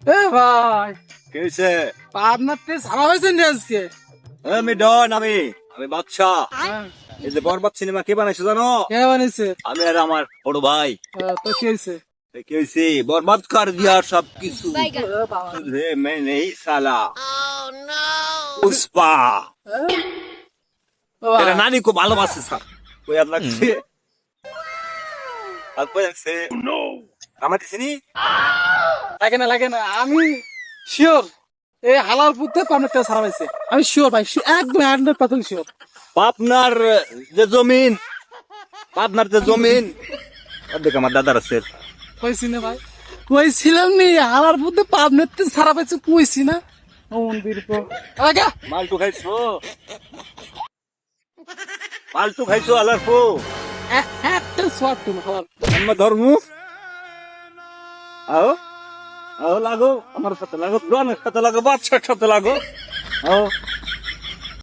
এ ভাই, কে হইছে? আপনার তে সারা হয়েছে নি আজকে? আমি ডন, আমি বাদশা। হ্যাঁ, এই যে বরবাদ সিনেমা কে বানাইছে জানো? কে বানিয়েছে? আমি আর আমার বড় ভাই। তো কি হয়েছে? কি হয়েছে? বরবাদ কর দিয়া সব কিছু। বাবা। তুঝে मैं नहीं साला পুষ্পা তেরা নানি কো ভালোবাসে স্যার কই আর লাগছে আর কই আছে আমার চিনি লাগে না, আমি শিওর এই হালার পুতে আপনার তে সারা হয়েছে। আমি শিওর ভাই, একদম 100% শিওর। পাবনার যে জমিন পাবনার যে জমিন অর্ধেক আমার দাদার আছে কইছি না ভাই, কইছিলাম নি হালার পুতে আপনার তে সারা হয়েছে, কইছি না? মন্দির তো আগা মালটু খাইছো মালটু খাইছো আলার পো একটা সোয়াট তুমি হালার। আমার ধর্ম আও আও লাগো আমার সাথে লাগো দোয়ানের সাথে লাগো বাদশার সাথে লাগো আও